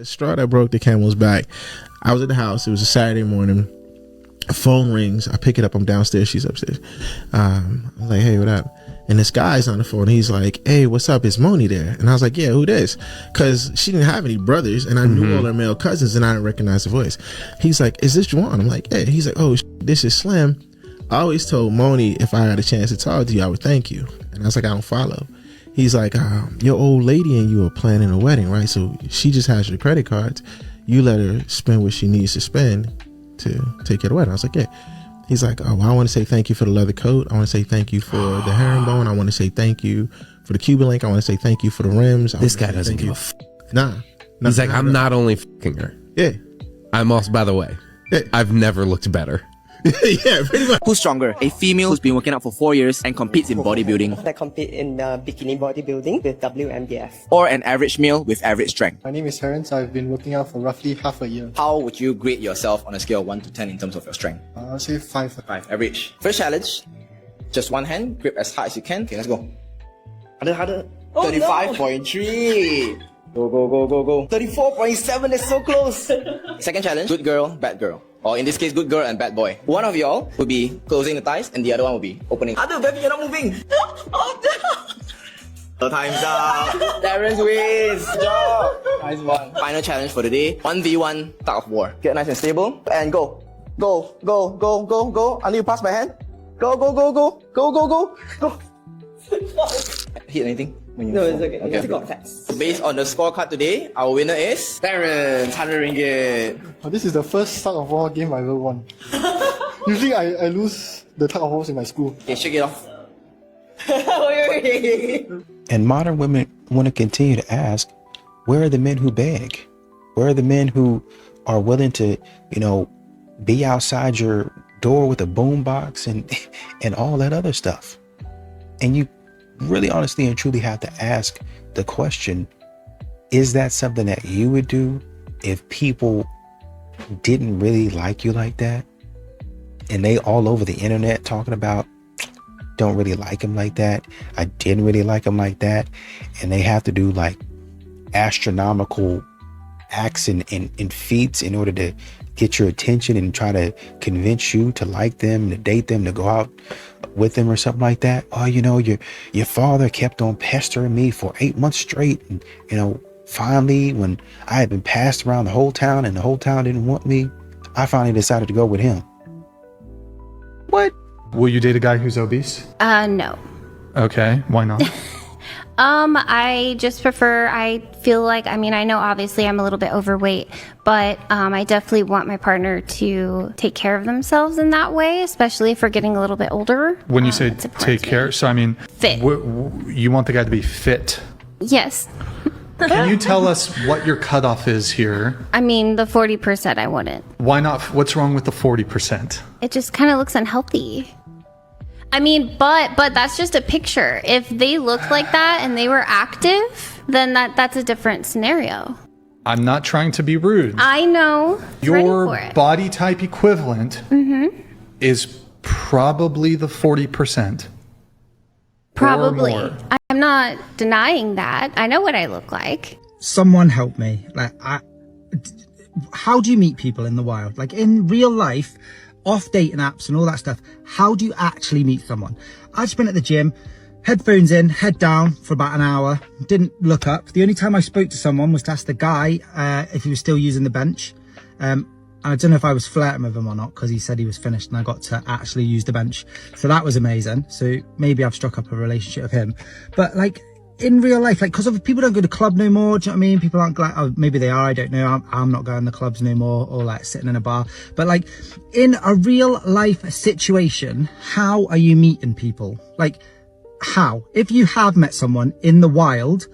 The straw that broke the camel's back. I was at the house. It was a Saturday morning. Phone rings. I pick it up. I'm downstairs. She's upstairs. I'm like, hey, what up? And this guy's on the phone. He's like, hey, what's up? Is Moni there? And I was like, yeah, who this? Because she didn't have any brothers, and I knew all her male cousins, and I didn't recognize the voice. He's like, is this Juwan? I'm like, yeah. He's like, oh, this is Slim. I always told Moni if I had a chance to talk to you, I would thank you. And I was like, I don't follow. He's like, your old lady and you are planning a wedding, right? So she just has your credit cards. You let her spend what she needs to spend to take care of the wedding. I was like, yeah. He's like, oh, I want to say thank you for the leather coat. I want to say thank you for the herringbone. I want to say thank you for the Cuban link. I want to say thank you for the rims. This guy doesn't give a f***. Nah. He's like, I'm not only f***ing her. Yeah. I'm also, by the way, I've never looked better. Yeah, pretty much. Who's stronger? A female who's been working out for 4 years and competes in bodybuilding, I compete in bikini bodybuilding with WMBF. or an average male with average strength? My name is Terence. I've been working out for roughly half a year. How would you grade yourself on a scale of 1 to 10 in terms of your strength? I'll say 5. 5, average. First challenge, just one hand, grip as hard as you can. Okay, let's go. Harder. 35.3. Go. 34.7, that's so close. Second challenge, good girl, bad girl. Or in this case, good girl and bad boy. One of y'all will be closing the thighs and the other one will be opening. Baby, you're not moving. The time's up. Terence wins. Good job. Nice one. Final challenge for the day. 1v1 tug of war. Get nice and stable and go. Go. Until you pass my hand. Go. Hit anything? No, it's okay. It's got facts. Based on the scorecard today, our winner is Terence, 100 ringgit. This is the first tug of war game I ever won. Usually I lose the tug of wars in my school. Okay, shake it off. And modern women want to continue to ask, where are the men who beg? Where are the men who are willing to, be outside your door with a boombox and all that other stuff? And you really honestly and truly have to ask the question, is that something that you would do if people didn't really like you like that? And they all over the internet talking about, don't really like him like that. I didn't really like him like that. And they have to do like astronomical acts and feats in order to get your attention and try to convince you to like them, to date them, to go out with them or something like that. Oh, your father kept on pestering me for 8 months straight. And, finally, when I had been passed around the whole town and the whole town didn't want me, I finally decided to go with him. What? Will you date a guy who's obese? No. Okay, why not? I just prefer, I feel like, I know obviously I'm a little bit overweight, but I definitely want my partner to take care of themselves in that way, especially if we're getting a little bit older. When you say take care, so fit. You want the guy to be fit? Yes. Can you tell us what your cutoff is here? The 40% I wouldn't. Why not? What's wrong with the 40%? It just kind of looks unhealthy. But that's just a picture. If they looked like that and they were active, then that's a different scenario. I'm not trying to be rude. I know. Your body type equivalent is probably the 40%. Probably. I'm not denying that. I know what I look like. Someone help me. How do you meet people in the wild? Like in real life, off dating apps and all that stuff, how do you actually meet someone? I just been at the gym, headphones in, head down for about an hour, didn't look up. The only time I spoke to someone was to ask the guy if he was still using the bench. And I don't know if I was flirting with him or not, because he said he was finished and I got to actually use the bench. So that was amazing. So maybe I've struck up a relationship with him. But in real life, because people don't go to club no more, do you know what I mean? People aren't maybe they are, I don't know. I'm not going to clubs no more, or sitting in a bar. But in a real life situation, how are you meeting people? How? If you have met someone in the wild,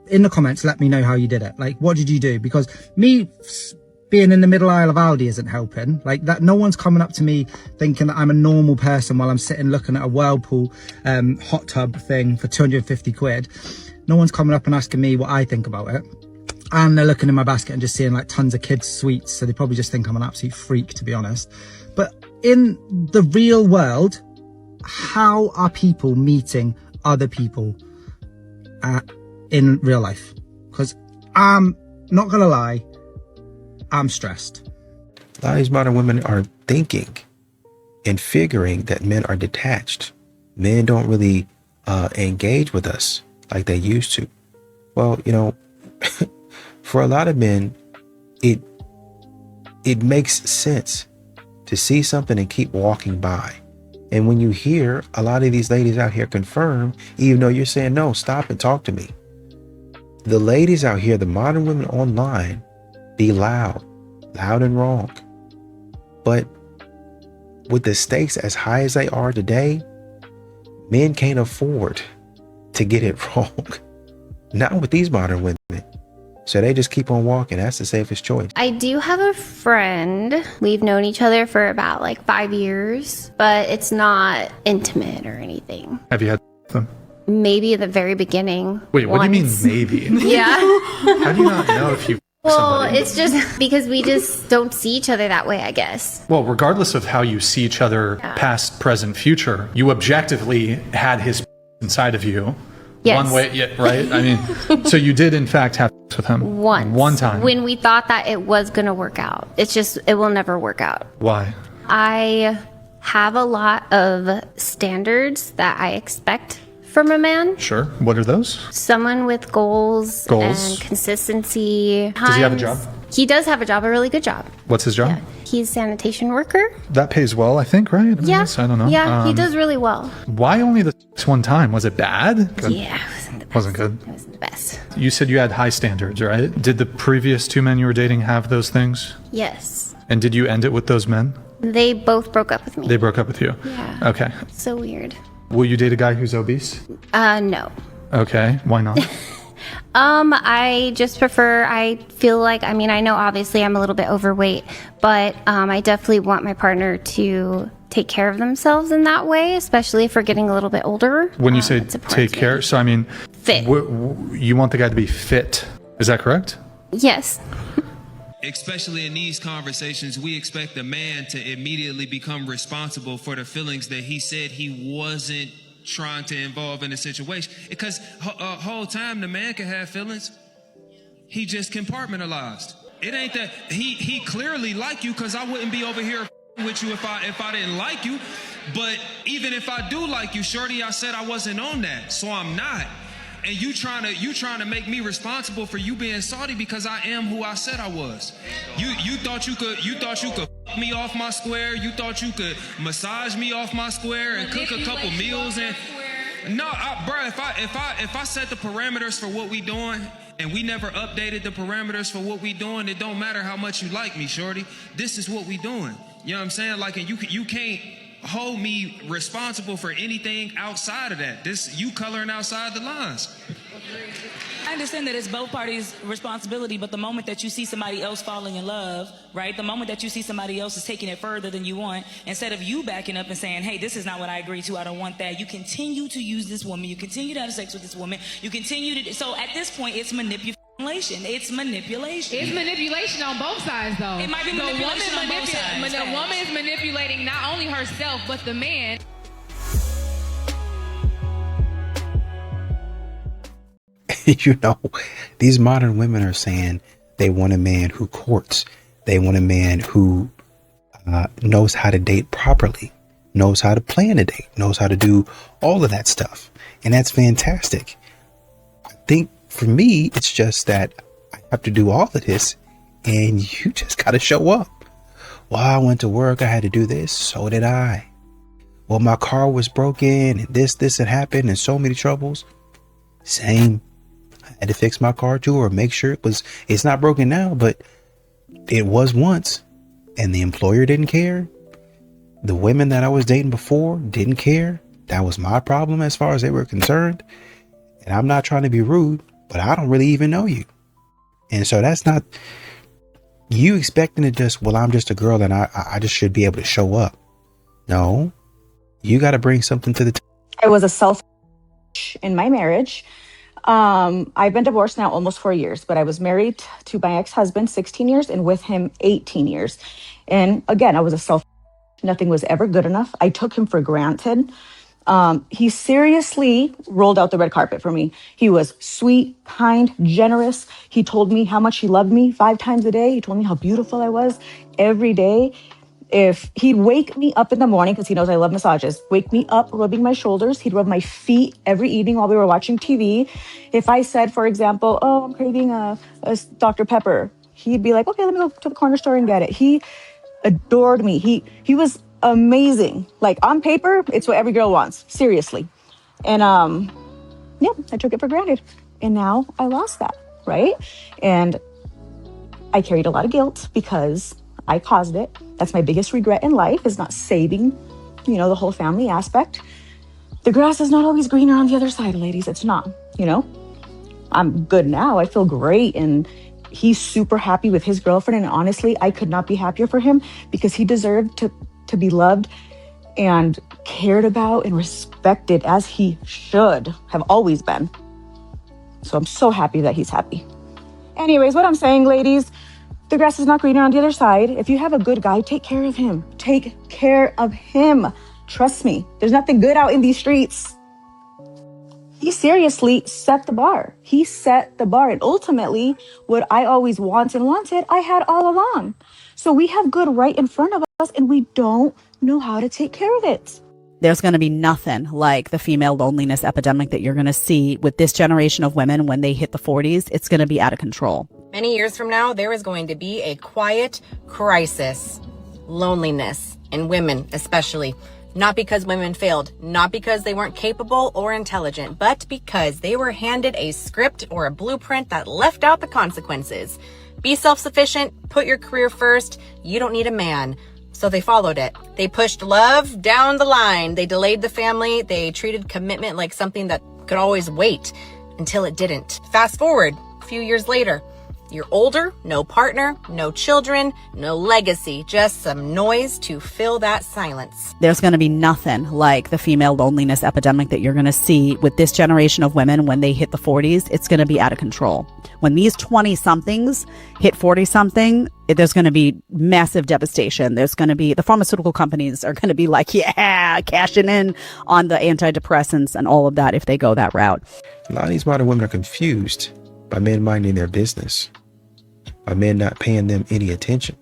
in the comments, let me know how you did it. What did you do? Because me being in the middle aisle of Aldi isn't helping. That, no one's coming up to me thinking that I'm a normal person while I'm sitting looking at a Whirlpool hot tub thing for 250 quid. No one's coming up and asking me what I think about it. And they're looking in my basket and just seeing tons of kids' sweets. So they probably just think I'm an absolute freak, to be honest. But in the real world, how are people meeting other people in real life? Because I'm not gonna lie, I'm stressed. A lot of these modern women are thinking and figuring that men are detached. Men don't really engage with us like they used to. Well, you know, for a lot of men, it makes sense to see something and keep walking by. And when you hear a lot of these ladies out here confirm, even though you're saying, no, stop and talk to me. The ladies out here, the modern women online, be loud and wrong. But with the stakes as high as they are today, men can't afford to get it wrong. Not with these modern women. So they just keep on walking. That's the safest choice. I do have a friend. We've known each other for about like 5 years, but it's not intimate or anything. Have you had them? Maybe at the very beginning. Wait, what do you mean maybe? Yeah. How do you not know if you Well, somebody? it's just because we just don't see each other that way, I guess. Well, regardless of how you see each other, past, present, future, you objectively had his inside of you. Yes. One way, yeah, right? I mean, so you did in fact have with him Once. one time. When we thought that it was going to work out. It's just, it will never work out. Why? I have a lot of standards that I expect from a man. Sure. What are those? Someone with goals. Goals. And consistency. Does he have a job? He does have a job, a really good job. What's his job? Yeah. He's a sanitation worker. That pays well, I think, right? Yeah. I don't know. Yeah, he does really well. Why only the one time? Was it bad? Good. Yeah, it wasn't the best. Wasn't good. It wasn't the best. You said you had high standards, right? Did the previous two men you were dating have those things? Yes. And did you end it with those men? They both broke up with me. They broke up with you? Yeah. Okay. So weird. Will you date a guy who's obese? No. Okay. Why not? I just prefer, I feel like, I mean, I know obviously I'm a little bit overweight, but I definitely want my partner to take care of themselves in that way, especially if we're getting a little bit older. When you say it's important take to me. care, so I mean, Fit. You want the guy to be fit. Is that correct? Yes. Especially in these conversations, we expect a man to immediately become responsible for the feelings that he said he wasn't trying to involve in the situation. Because whole time the man can have feelings. He just compartmentalized. It ain't that he clearly like you, because I wouldn't be over here with you if I didn't like you. But even if I do like you, shorty, I said I wasn't on that, so I'm not. And you trying to make me responsible for you being salty because I am who I said I was. You thought you could fuck me off my square. You thought you could massage me off my square and cook a couple meals and no, bro. If I set the parameters for what we doing and we never updated the parameters for what we doing, it don't matter how much you like me, shorty. This is what we doing. You know what I'm saying? Like, and you can't hold me responsible for anything outside of that. This you coloring outside the lines. I understand that it's both parties' responsibility, but the moment that you see somebody else falling in love, right? The moment that you see somebody else is taking it further than you want, instead of you backing up and saying, hey, this is not what I agreed to, I don't want that, you continue to use this woman, you continue to have sex with this woman, you continue to, so at this point, it's manipulation. It's manipulation. It's manipulation on both sides, though. It might be manipulation on both sides. But the woman is manipulating not only herself, but the man. You know, these modern women are saying they want a man who courts. They want a man who knows how to date properly, knows how to plan a date, knows how to do all of that stuff. And that's fantastic. I think for me, it's just that I have to do all of this and you just got to show up. Well, I went to work. I had to do this. So did I. Well, my car was broken and this had happened and so many troubles. Same. I had to fix my car too, or make sure it's not broken now, but it was once. And the employer didn't care. The women that I was dating before didn't care. That was my problem as far as they were concerned. And I'm not trying to be rude, but I don't really even know you. And so that's not you expecting to just, well, I'm just a girl and I just should be able to show up. No, you got to bring something to the table. I was a selfish in my marriage. I've been divorced now almost 4 years, but I was married to my ex-husband 16 years and with him 18 years. And again, I was a selfish. Nothing was ever good enough. I took him for granted. He seriously rolled out the red carpet for me. He was sweet, kind, generous. He told me how much he loved me 5 times a day. He told me how beautiful I was every day. If he'd wake me up in the morning, because he knows I love massages, wake me up rubbing my shoulders. He'd rub my feet every evening while we were watching TV. If I said, for example, oh, I'm craving a Dr. Pepper, he'd be like, okay, let me go to the corner store and get it. He adored me. He was amazing. Like, on paper, it's what every girl wants. Seriously. And yeah, I took it for granted. And now I lost that, right? And I carried a lot of guilt because I caused it. That's my biggest regret in life, is not saving, the whole family aspect. The grass is not always greener on the other side, ladies. It's not, I'm good now. I feel great. And he's super happy with his girlfriend. And honestly, I could not be happier for him, because he deserved to be loved and cared about and respected, as he should have always been. So I'm so happy that he's happy. Anyways, what I'm saying, ladies, the grass is not greener on the other side. If you have a good guy, take care of him. Take care of him. Trust me, there's nothing good out in these streets. He seriously set the bar. He set the bar. And ultimately, what I always wanted, I had all along. So we have good right in front of us, and we don't know how to take care of it. There's going to be nothing like the female loneliness epidemic that you're going to see with this generation of women when they hit the 40s. It's going to be out of control. Many years from now, there is going to be a quiet crisis, loneliness in women especially. Not because women failed, not because they weren't capable or intelligent, but because they were handed a script or a blueprint that left out the consequences. Be self-sufficient, put your career first, you don't need a man. So they followed it. They pushed love down the line. They delayed the family. They treated commitment like something that could always wait until it didn't. Fast forward a few years later. You're older, no partner, no children, no legacy, just some noise to fill that silence. There's going to be nothing like the female loneliness epidemic that you're going to see with this generation of women when they hit the 40s. It's going to be out of control. When these 20-somethings hit 40-something, there's going to be massive devastation. There's going to be, the pharmaceutical companies are going to be like, yeah, cashing in on the antidepressants and all of that if they go that route. A lot of these modern women are confused by men minding their business, by men not paying them any attention,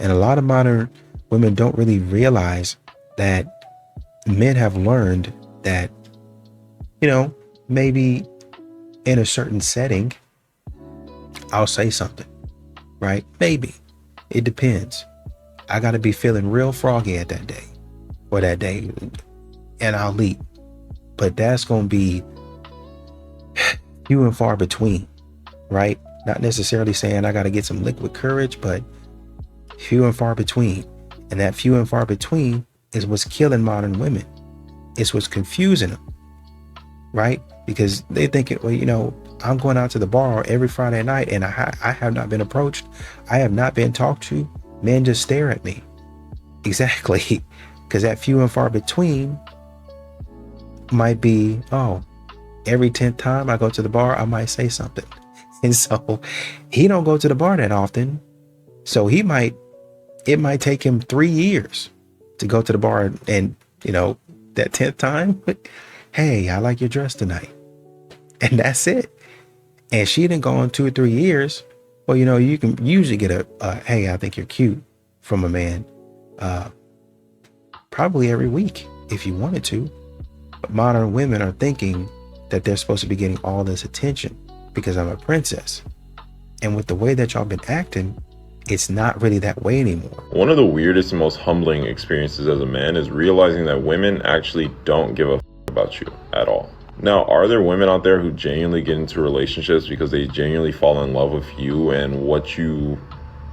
And a lot of modern women don't really realize that men have learned that, maybe in a certain setting, I'll say something, right? Maybe. It depends. I got to be feeling real froggy at that day or that day, and I'll leap. But that's going to be few and far between, right? Not necessarily saying I got to get some liquid courage, but few and far between. And that few and far between is what's killing modern women. It's what's confusing them, right? Because they think, well, I'm going out to the bar every Friday night and I have not been approached. I have not been talked to. Men just stare at me. Exactly. Because that few and far between might be, every 10th time I go to the bar, I might say something. And so he don't go to the bar that often. So it might take him 3 years to go to the bar and that 10th time, hey, I like your dress tonight. And that's it. And she didn't go on 2 or 3 years. Well, you can usually get a hey, I think you're cute from a man probably every week if you wanted to. But modern women are thinking that they're supposed to be getting all this attention because I'm a princess. And with the way that y'all been acting, it's not really that way anymore. One of the weirdest and most humbling experiences as a man is realizing that women actually don't give a about you at all. Now, are there women out there who genuinely get into relationships because they genuinely fall in love with you and what you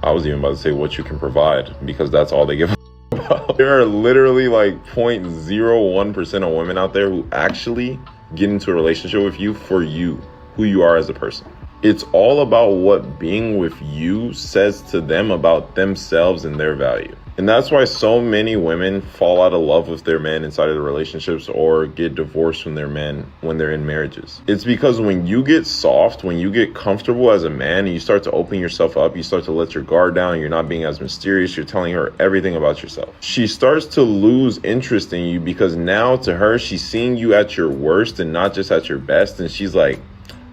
can provide, because that's all they give a about? There are literally like 0.01% of women out there who actually get into a relationship with you for you, who you are as a person. It's all about what being with you says to them about themselves and their value. And that's why so many women fall out of love with their man inside of the relationships or get divorced from their man when they're in marriages. It's because when you get soft, when you get comfortable as a man and you start to open yourself up, you start to let your guard down, you're not being as mysterious, you're telling her everything about yourself. She starts to lose interest in you because now to her, she's seeing you at your worst and not just at your best. And she's like,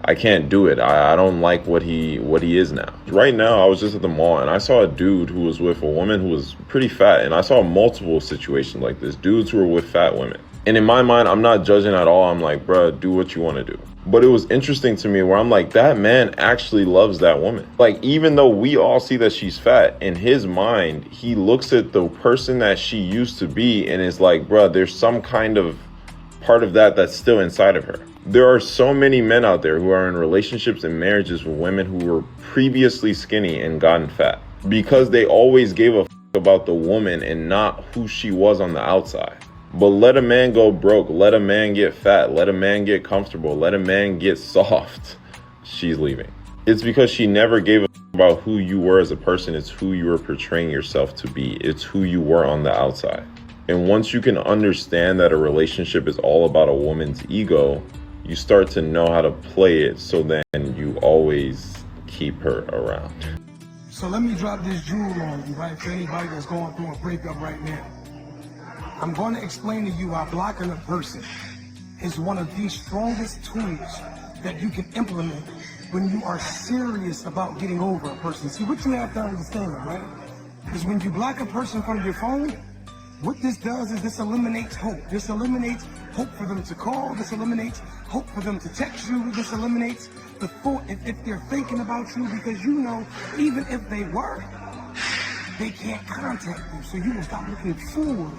I can't do it. I don't like what he is now. Right now, I was just at the mall and I saw a dude who was with a woman who was pretty fat. And I saw multiple situations like this, dudes who were with fat women. And in my mind, I'm not judging at all. I'm like, bruh, do what you want to do. But it was interesting to me where I'm like, that man actually loves that woman. Like, even though we all see that she's fat, in his mind, he looks at the person that she used to be and is like, bruh, there's some kind of part of that that's still inside of her. There are so many men out there who are in relationships and marriages with women who were previously skinny and gotten fat because they always gave a about the woman and not who she was on the outside. But let a man go broke, let a man get fat, let a man get comfortable, let a man get soft, she's leaving. It's because she never gave a about who you were as a person. It's who you were portraying yourself to be. It's who you were on the outside. And once you can understand that a relationship is all about a woman's ego, you start to know how to play it so then you always keep her around. So let me drop this jewel on you, right? For anybody that's going through a breakup right now. I'm going to explain to you how blocking a person is one of the strongest tools that you can implement when you are serious about getting over a person. See, what you have to understand, right, is when you block a person from your phone, what this does is this eliminates hope. This eliminates hope for them to call. This eliminates hope for them to text you. This eliminates the thought if they're thinking about you, because you know, even if they were, they can't contact you. So you will stop looking forward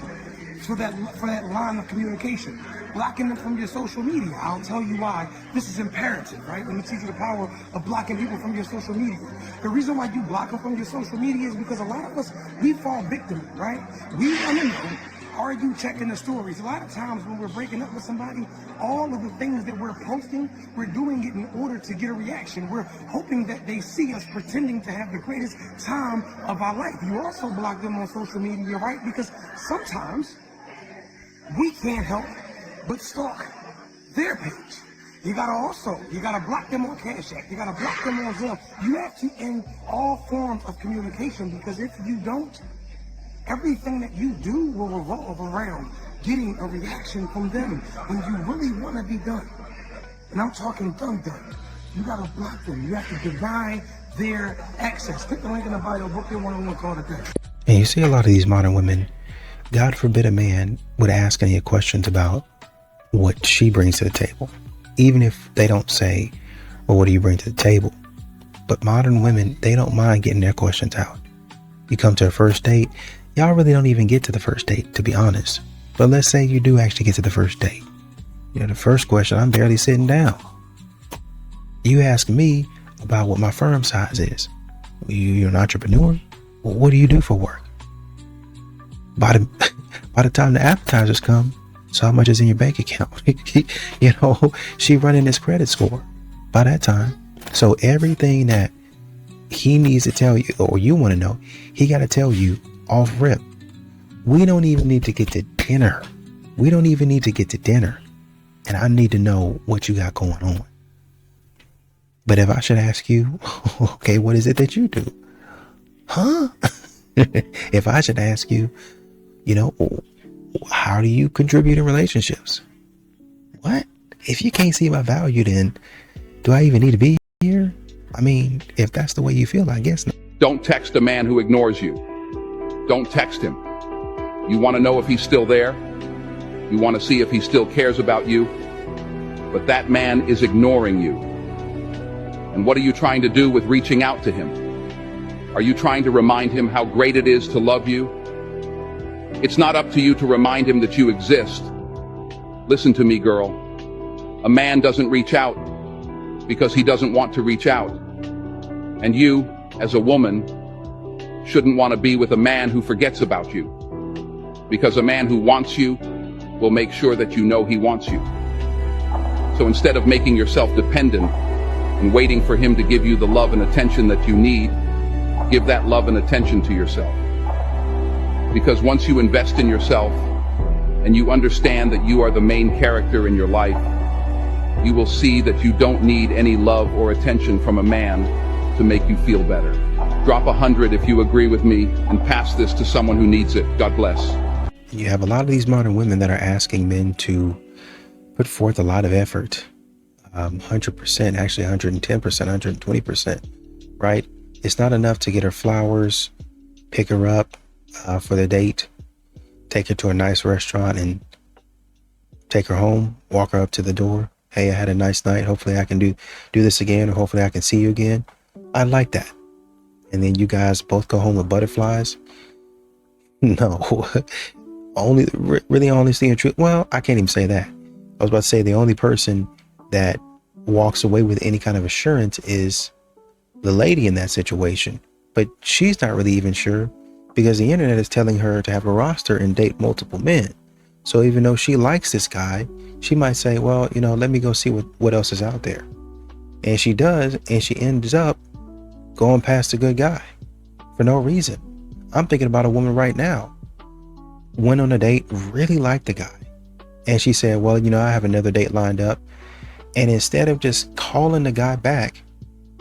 for that line of communication. Blocking them from your social media. I'll tell you why this is imperative, right? Let me teach you the power of blocking people from your social media. The reason why you block them from your social media is because a lot of us, we fall victim, right? We want to know, are you checking the stories? A lot of times when we're breaking up with somebody, all of the things that we're posting, we're doing it in order to get a reaction. We're hoping that they see us pretending to have the greatest time of our life. You also block them on social media, right? Because sometimes we can't help but stalk their page. You gotta block them on Cash App. You gotta block them on Zelle. You have to end all forms of communication, because if you don't, everything that you do will revolve around getting a reaction from them when you really want to be done. And I'm talking done. You gotta block them. You have to deny their access. Click the link in the bio, book your one-on-one call today. And you see a lot of these modern women, God forbid a man would ask any questions about what she brings to the table, even if they don't say, well, what do you bring to the table? But modern women, they don't mind getting their questions out. You come to a first date, y'all really don't even get to the first date, to be honest. But let's say you do actually get to the first date. You know, the first question, I'm barely sitting down. You ask me about what my firm size is. You're an entrepreneur? Well, what do you do for work? By the time the appetizers come, so how much is in your bank account? You know, she running his credit score by that time. So everything that he needs to tell you, or you want to know, he got to tell you off rip. We don't even need to get to dinner. And I need to know what you got going on. But if I should ask you, okay, what is it that you do? Huh? If I should ask you, you know, how do you contribute in relationships? What? If you can't see my value, then do I even need to be here? I mean, if that's the way you feel, I guess not. Don't text a man who ignores you. Don't text him. You want to know if he's still there. You want to see if he still cares about you. But that man is ignoring you. And what are you trying to do with reaching out to him? Are you trying to remind him how great it is to love you? It's not up to you to remind him that you exist. Listen to me, girl. A man doesn't reach out because he doesn't want to reach out. And you, as a woman, shouldn't want to be with a man who forgets about you. Because a man who wants you will make sure that you know he wants you. So instead of making yourself dependent and waiting for him to give you the love and attention that you need, give that love and attention to yourself. Because once you invest in yourself and you understand that you are the main character in your life, you will see that you don't need any love or attention from a man to make you feel better. Drop 100 if you agree with me and pass this to someone who needs it. God bless. You have a lot of these modern women that are asking men to put forth a lot of effort. 100%, actually 110%, 120%, right? It's not enough to get her flowers, pick her up for the date, take her to a nice restaurant and take her home, walk her up to the door. Hey, I had a nice night. Hopefully I can do this again, or hopefully I can see you again. I like that. And then you guys both go home with butterflies? No. Really honestly and true. Well, I can't even say that. I was about to say the only person that walks away with any kind of assurance is the lady in that situation. But she's not really even sure, because the internet is telling her to have a roster and date multiple men. So even though she likes this guy, she might say, well, let me go see what else is out there. And she does, and she ends up going past a good guy for no reason. I'm thinking about a woman right now. Went on a date, really liked the guy. And she said, well, I have another date lined up. And instead of just calling the guy back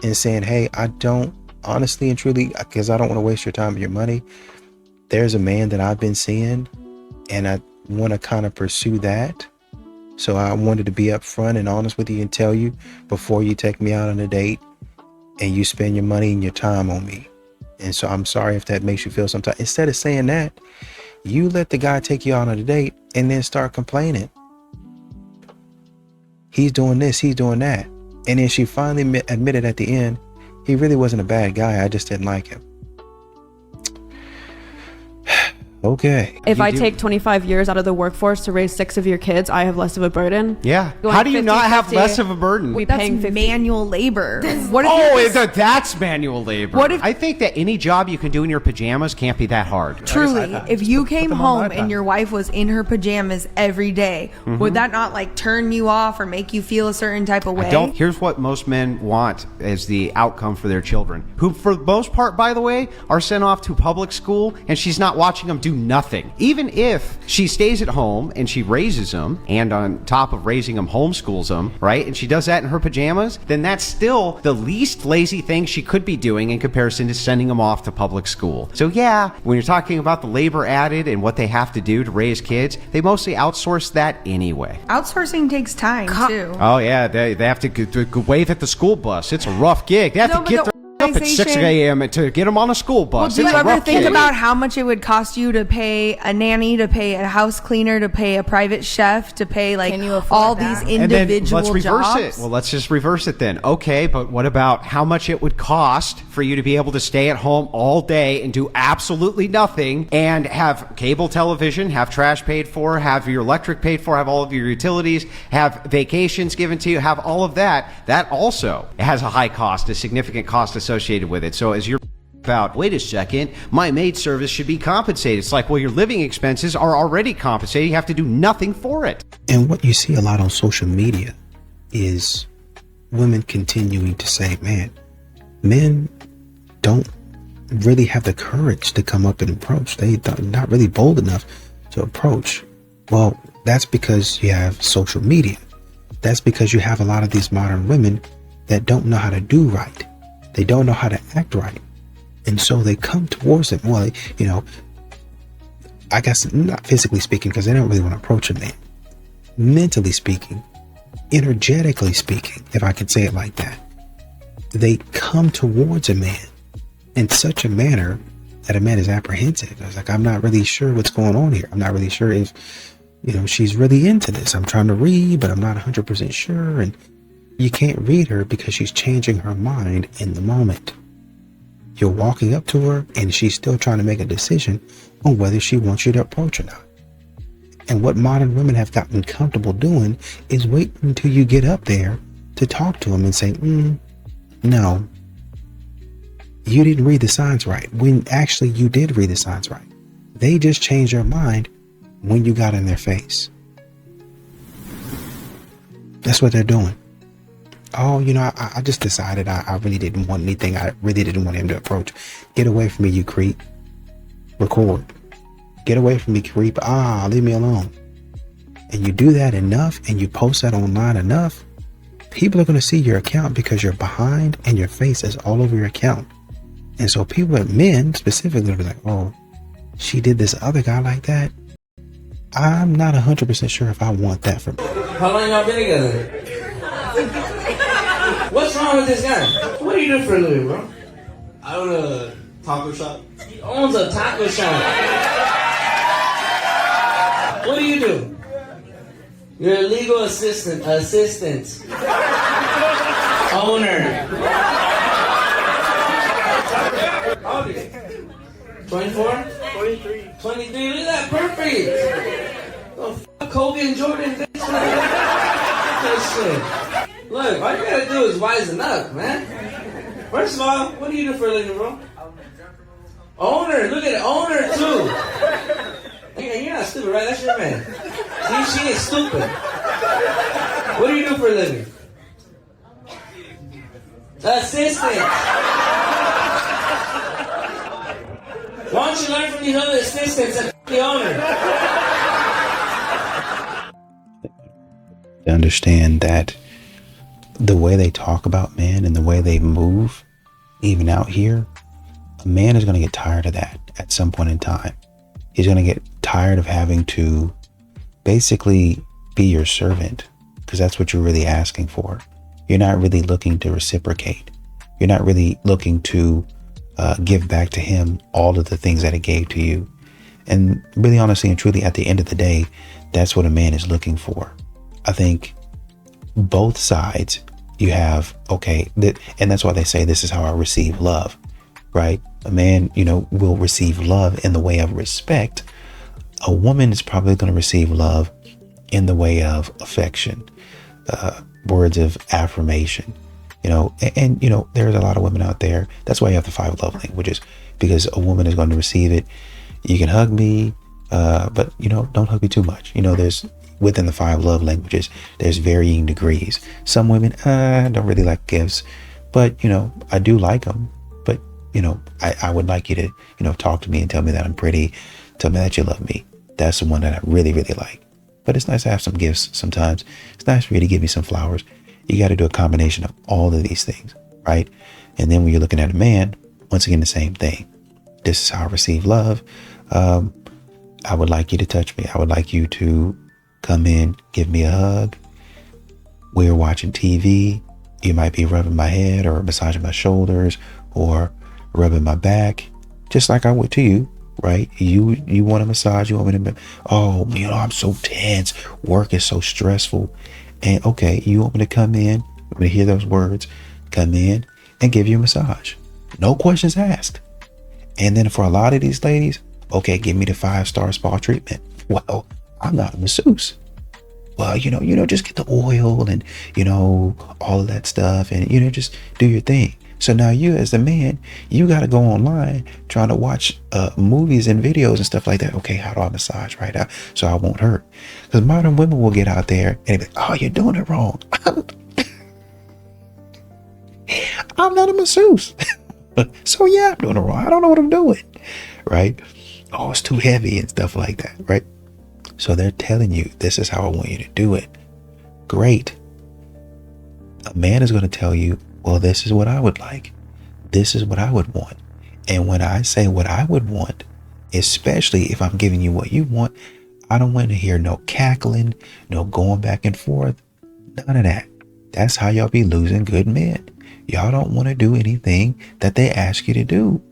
and saying, hey, I don't, honestly and truly, because I don't want to waste your time or your money, there's a man that I've been seeing and I want to kind of pursue that. So I wanted to be upfront and honest with you and tell you before you take me out on a date and you spend your money and your time on me. And so I'm sorry if that makes you feel some type. Instead of saying that, you let the guy take you out on a date and then start complaining. He's doing this, he's doing that. And then she finally admitted at the end, he really wasn't a bad guy. I just didn't like him. Okay. If I take 25 years out of the workforce to raise 6 of your kids, I have less of a burden. Yeah. Going How do you not have 50-50, less of a burden? We That's paying 50. manual labor. What if you're just- That's manual labor. What if- I think that any job you can do in your pajamas can't be that hard. Truly, if you came them on home my and iPad. your wife was in her pajamas every day, would that not turn you off or make you feel a certain type of way? Here's what most men want as the outcome for their children, who for the most part, by the way, are sent off to public school, and she's not watching them do nothing. Even if she stays at home and she raises them, and on top of raising them, homeschools them, right? And she does that in her pajamas, then that's still the least lazy thing she could be doing in comparison to sending them off to public school. So yeah, when you're talking about the labor added and what they have to do to raise kids, they mostly outsource that anyway. Outsourcing takes time too. Oh yeah, they have to wave at the school bus. It's a rough gig. They have to get up at 6 a.m. to get them on a school bus. Well, do you It's a ever rough think gig. about how much it would cost you to pay a nanny, to pay a house cleaner, to pay a private chef, to pay all these individual and then let's reverse jobs? it. Well, let's just reverse it then. Okay, but what about how much it would cost for you to be able to stay at home all day and do absolutely nothing and have cable television, have trash paid for, have your electric paid for, have all of your utilities, have vacations given to you, have all of that? That also has a high cost, a significant cost associated with it. So as you're about, wait a second, my maid service should be compensated. It's like, well, your living expenses are already compensated. You have to do nothing for it. And what you see a lot on social media is women continuing to say, man, men don't really have the courage to come up and approach. They're not really bold enough to approach. Well, that's because you have social media. That's because you have a lot of these modern women that don't know how to do right. They don't know how to act right. And so they come towards them. Well, I guess not physically speaking, because they don't really want to approach a man. Mentally speaking, energetically speaking, if I could say it like that, they come towards a man in such a manner that a man is apprehensive. It's like, I'm not really sure what's going on here. I'm not really sure if, she's really into this. I'm trying to read, but I'm not 100% sure. And you can't read her because she's changing her mind in the moment. You're walking up to her and she's still trying to make a decision on whether she wants you to approach or not. And what modern women have gotten comfortable doing is waiting until you get up there to talk to them and say, no, you didn't read the signs right. When actually you did read the signs right. They just changed their mind when you got in their face. That's what they're doing. Oh, I just decided I really didn't want anything. I really didn't want him to approach. Get away from me, you creep. Record. Get away from me, creep. Leave me alone. And you do that enough and you post that online enough, people are going to see your account because you're behind and your face is all over your account. And so people, men specifically, will be like, oh, she did this other guy like that. I'm not 100% sure if I want that for me. How long y'all been together? What's wrong with this guy? What do you do for a living, bro? I own a taco shop. He owns a taco shop. What do you do? You're a legal assistant. Owner. How old are you? 24? 23. 23, look at that, perfect! Oh, Kobe and Jordan, bitch. That shit. Look, all you gotta do is wisen up, man. First of all, what do you do for a living, bro? Owner, look at it, owner too. And you're not stupid, right? That's your man. See, she ain't stupid. What do you do for a living? Assistant. Why don't you learn from these other assistants and the owner? To understand that the way they talk about men and the way they move, even out here, a man is going to get tired of that at some point in time. He's going to get tired of having to basically be your servant, because that's what you're really asking for. You're not really looking to reciprocate. You're not really looking to give back to him all of the things that he gave to you. And really, honestly and truly, at the end of the day, that's what a man is looking for. I think both sides, you have, and that's why they say this is how I receive love, right? A man, will receive love in the way of respect. A woman is probably going to receive love in the way of affection, words of affirmation. And there's a lot of women out there. That's why you have the 5 love languages, because a woman is going to receive it. You can hug me, but don't hug me too much. There's within the 5 love languages, there's varying degrees. Some women don't really like gifts, but I do like them. But I would like you to talk to me and tell me that I'm pretty, tell me that you love me. That's the one that I really, really like. But it's nice to have some gifts sometimes. It's nice for you to give me some flowers. You got to do a combination of all of these things, right? And then when you're looking at a man, once again, the same thing. This is how I receive love. I would like you to touch me. I would like you to come in, give me a hug. We're watching TV. You might be rubbing my head or massaging my shoulders or rubbing my back, just like I would to you, right? You want a massage. You want me to, I'm so tense. Work is so stressful. And you want me to come in, want me to hear those words, come in and give you a massage. No questions asked. And then for a lot of these ladies, give me the 5-star spa treatment. Well, I'm not a masseuse. Well, just get the oil and, all of that stuff and, just do your thing. So now you as the man, you got to go online trying to watch movies and videos and stuff like that. Okay, how do I massage right now so I won't hurt? Because modern women will get out there and be like, oh, you're doing it wrong. I'm not a masseuse. So yeah, I'm doing it wrong. I don't know what I'm doing. Right? Oh, it's too heavy and stuff like that. Right? So they're telling you, this is how I want you to do it. Great. A man is going to tell you, well, this is what I would like. This is what I would want. And when I say what I would want, especially if I'm giving you what you want, I don't want to hear no cackling, no going back and forth. None of that. That's how y'all be losing good men. Y'all don't want to do anything that they ask you to do.